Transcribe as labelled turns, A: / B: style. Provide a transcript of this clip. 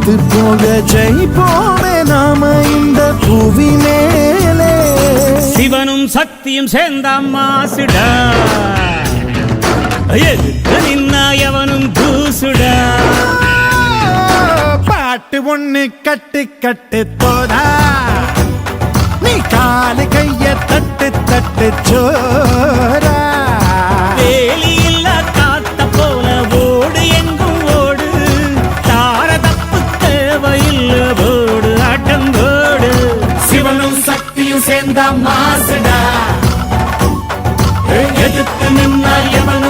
A: செத்து போக ஜெயிப்போமே நாம இந்த புவி மேலே.
B: சிவனும் சக்தியும் சேர்ந்த மாசுடா, எதிர்த்து நின்னா எவனும் தூசுடா.
A: பாட்டு ஒண்ணு கட்டு கட்டு போடா, நீ காலு கைய தட்டு தட்டு சோரா.
B: வேலி இல்லா காத்த போல ஓடு எங்கும் ஓடு, தார தப்பு தேவையில்ல போடு ஆட்டம் போடு.
A: சிவனும் சக்தியும் சேர்ந்த மாசுடா, எதிர்த்து நின்னா எவனும்